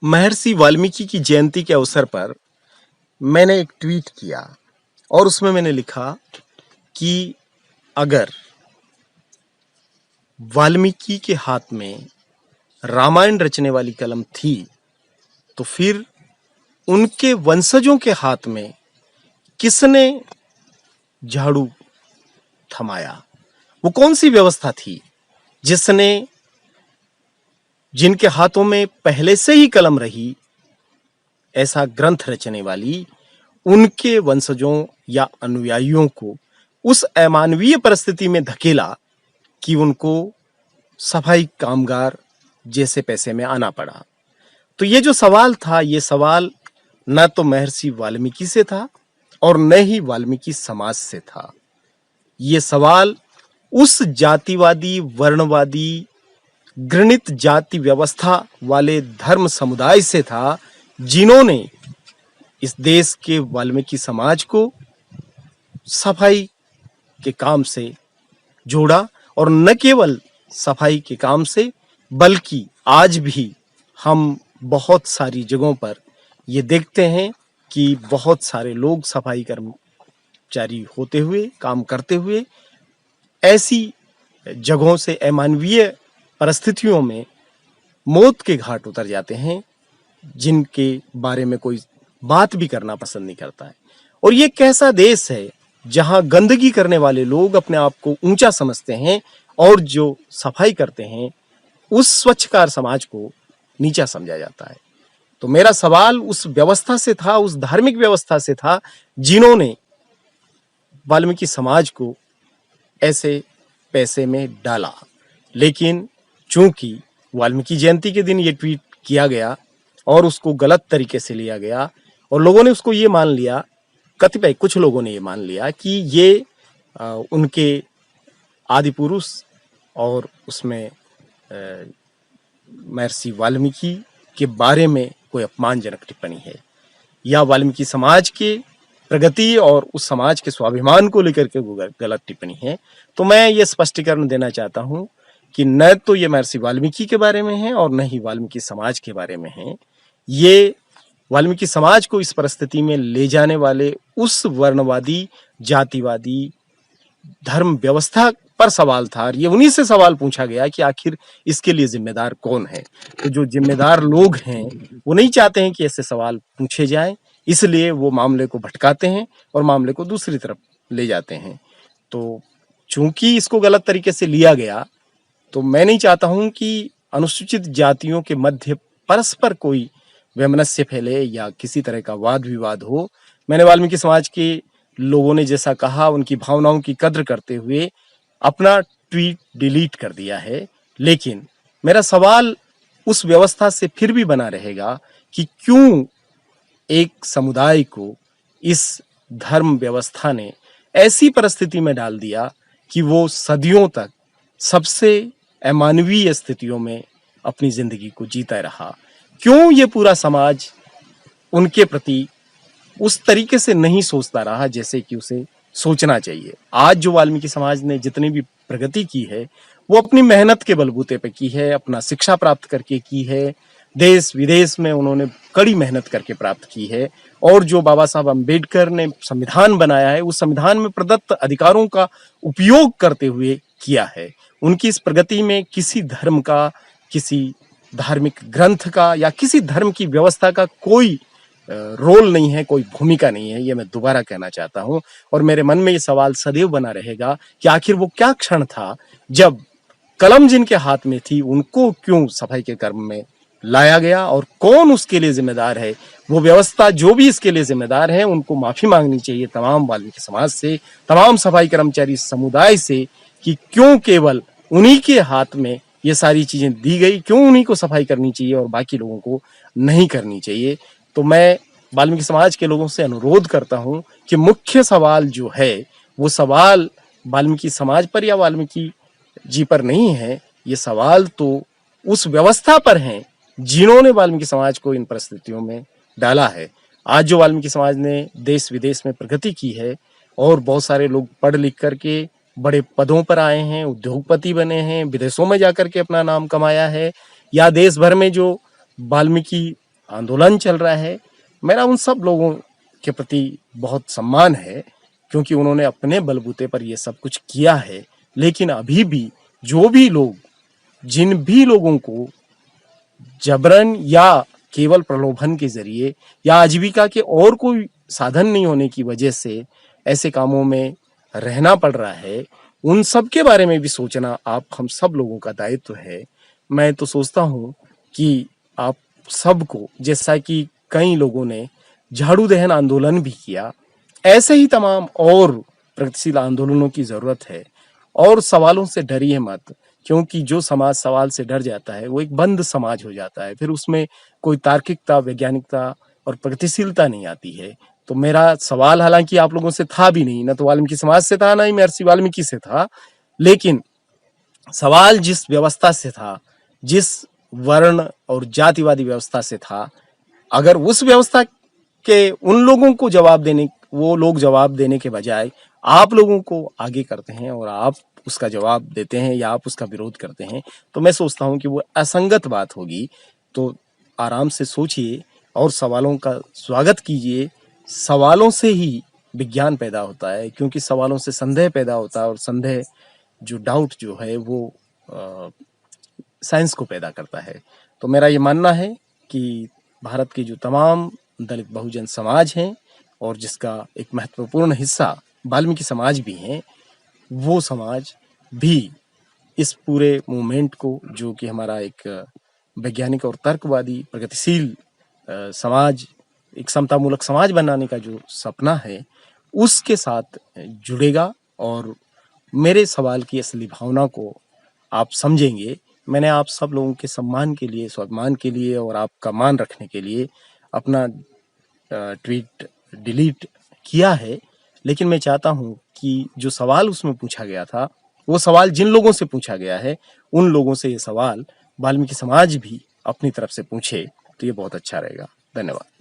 महर्षि वाल्मीकि की जयंती के अवसर पर मैंने एक ट्वीट किया और उसमें मैंने लिखा कि अगर वाल्मीकि के हाथ में रामायण रचने वाली कलम थी तो फिर उनके वंशजों के हाथ में किसने झाड़ू थमाया? वो कौन सी व्यवस्था थी जिसने जिनके हाथों में पहले से ही कलम रही ऐसा ग्रंथ रचने वाली उनके वंशजों या अनुयायियों को उस अमानवीय परिस्थिति में धकेला कि उनको सफाई कामगार जैसे पैसे में आना पड़ा? तो ये जो सवाल था, ये सवाल न तो महर्षि वाल्मीकि से था और न ही वाल्मीकि समाज से था। ये सवाल उस जातिवादी, वर्णवादी, घृणित जाति व्यवस्था वाले धर्म समुदाय से था जिन्होंने इस देश के वाल्मीकि समाज को सफाई के काम से जोड़ा और न केवल सफाई के काम से बल्कि आज भी हम बहुत सारी जगहों पर ये देखते हैं कि बहुत सारे लोग सफाई कर्मचारी होते हुए, काम करते हुए ऐसी जगहों से अमानवीय परिस्थितियों में मौत के घाट उतर जाते हैं जिनके बारे में कोई बात भी करना पसंद नहीं करता है। और ये कैसा देश है जहां गंदगी करने वाले लोग अपने आप को ऊंचा समझते हैं और जो सफाई करते हैं उस स्वच्छकार समाज को नीचा समझा जाता है। तो मेरा सवाल उस व्यवस्था से था, उस धार्मिक व्यवस्था से था जिन्होंने वाल्मीकि समाज को ऐसे पैसे में डाला। लेकिन चूंकि वाल्मीकि जयंती के दिन ये ट्वीट किया गया और उसको गलत तरीके से लिया गया और लोगों ने उसको ये मान लिया, कतिपय कुछ लोगों ने ये मान लिया कि ये उनके आदि पुरुष और उसमें महर्षि वाल्मीकि के बारे में कोई अपमानजनक टिप्पणी है या वाल्मीकि समाज के प्रगति और उस समाज के स्वाभिमान को लेकर के गलत टिप्पणी है। तो मैं ये स्पष्टीकरण देना चाहता हूं कि न तो ये महर्षि वाल्मीकि के बारे में है और न ही वाल्मीकि समाज के बारे में है। ये वाल्मीकि समाज को इस परिस्थिति में ले जाने वाले उस वर्णवादी, जातिवादी धर्म व्यवस्था पर सवाल था और ये उन्हीं से सवाल पूछा गया कि आखिर इसके लिए जिम्मेदार कौन है। तो जो जिम्मेदार लोग हैं वो नहीं चाहते हैं कि ऐसे सवाल पूछे जाएं, इसलिए वो मामले को भटकाते हैं और मामले को दूसरी तरफ ले जाते हैं। तो चूंकि इसको गलत तरीके से लिया गया तो मैं नहीं चाहता हूं कि अनुसूचित जातियों के मध्य परस्पर कोई वैमनस्य फैले या किसी तरह का वाद विवाद हो। मैंने वाल्मीकि समाज के लोगों ने जैसा कहा उनकी भावनाओं की कद्र करते हुए अपना ट्वीट डिलीट कर दिया है। लेकिन मेरा सवाल उस व्यवस्था से फिर भी बना रहेगा कि क्यों एक समुदाय को इस धर्म व्यवस्था ने ऐसी परिस्थिति में डाल दिया कि वो सदियों तक सबसे अमानवीय स्थितियों में अपनी जिंदगी को जीता रहा। क्यों ये पूरा समाज उनके प्रति उस तरीके से नहीं सोचता रहा जैसे कि उसे सोचना चाहिए। आज जो वाल्मीकि समाज ने जितनी भी प्रगति की है वो अपनी मेहनत के बलबूते पे की है, अपना शिक्षा प्राप्त करके की है, देश विदेश में उन्होंने कड़ी मेहनत करके प्राप्त की है और जो बाबा साहब अम्बेडकर ने संविधान बनाया है उस संविधान में प्रदत्त अधिकारों का उपयोग करते हुए किया है। उनकी इस प्रगति में किसी धर्म का, किसी धार्मिक ग्रंथ का या किसी धर्म की व्यवस्था का कोई रोल नहीं है, कोई भूमिका नहीं है। ये मैं दोबारा कहना चाहता हूं और मेरे मन में ये सवाल सदैव बना रहेगा कि आखिर वो क्या क्षण था जब कलम जिनके हाथ में थी उनको क्यों सफाई के कर्म में लाया गया और कौन उसके लिए जिम्मेदार है। वो व्यवस्था जो भी इसके लिए जिम्मेदार है उनको माफी मांगनी चाहिए तमाम वाल्मीकि समाज से, तमाम सफाई कर्मचारी समुदाय से कि क्यों केवल उन्हीं के हाथ में ये सारी चीजें दी गई, क्यों उन्हीं को सफाई करनी चाहिए और बाकी लोगों को नहीं करनी चाहिए। तो मैं वाल्मीकि समाज के लोगों से अनुरोध करता हूं कि मुख्य सवाल जो है वो सवाल वाल्मीकि समाज पर या वाल्मीकि जी पर नहीं है, ये सवाल तो उस व्यवस्था पर है जिन्होंने वाल्मीकि समाज को इन परिस्थितियों में डाला है। आज जो वाल्मीकि समाज ने देश विदेश में प्रगति की है और बहुत सारे लोग पढ़ लिख करके बड़े पदों पर आए हैं, उद्योगपति बने हैं, विदेशों में जाकर के अपना नाम कमाया है, या देश भर में जो वाल्मीकि आंदोलन चल रहा है, मेरा उन सब लोगों के प्रति बहुत सम्मान है, क्योंकि उन्होंने अपने बलबूते पर ये सब कुछ किया है। लेकिन अभी भी जो भी लोग, जिन भी लोगों को जबरन या केवल प्रलोभन के जरिए या आजीविका के और कोई साधन नहीं होने की वजह से ऐसे कामों में रहना पड़ रहा है, उन सब के बारे में भी सोचना आप हम सब लोगों का दायित्व है। मैं तो सोचता हूँ कि आप सबको, जैसा कि कई लोगों ने झाड़ू दहन आंदोलन भी किया, ऐसे ही तमाम और प्रगतिशील आंदोलनों की जरूरत है। और सवालों से डरिए मत, क्योंकि जो समाज सवाल से डर जाता है वो एक बंद समाज हो जाता है, फिर उसमें कोई तार्किकता, वैज्ञानिकता और प्रगतिशीलता नहीं आती है। तो मेरा सवाल हालांकि आप लोगों से था भी नहीं, ना तो वाल्मीकि समाज से था, ना ही महर्षि वाल्मीकि से था, लेकिन सवाल जिस व्यवस्था से था, जिस वर्ण और जातिवादी व्यवस्था से था, अगर उस व्यवस्था के उन लोगों को जवाब देने, वो लोग जवाब देने के बजाय आप लोगों को आगे करते हैं और आप उसका जवाब देते हैं या आप उसका विरोध करते हैं, तो मैं सोचता हूं कि वो असंगत बात होगी। तो आराम से सोचिए और सवालों का स्वागत कीजिए। सवालों से ही विज्ञान पैदा होता है, क्योंकि सवालों से संदेह पैदा होता है और संदेह जो डाउट जो है वो साइंस को पैदा करता है। तो मेरा ये मानना है कि भारत के जो तमाम दलित बहुजन समाज हैं और जिसका एक महत्वपूर्ण हिस्सा वाल्मीकि समाज भी हैं, वो समाज भी इस पूरे मूवमेंट को, जो कि हमारा एक वैज्ञानिक और तर्कवादी प्रगतिशील समाज, एक समतामूलक समाज बनाने का जो सपना है, उसके साथ जुड़ेगा और मेरे सवाल की असली भावना को आप समझेंगे। मैंने आप सब लोगों के सम्मान के लिए, स्वाभिमान के लिए और आपका मान रखने के लिए अपना ट्वीट डिलीट किया है, लेकिन मैं चाहता हूं कि जो सवाल उसमें पूछा गया था, वो सवाल जिन लोगों से पूछा गया है, उन लोगों से ये सवाल वाल्मीकि समाज भी अपनी तरफ से पूछे, तो ये बहुत अच्छा रहेगा। धन्यवाद।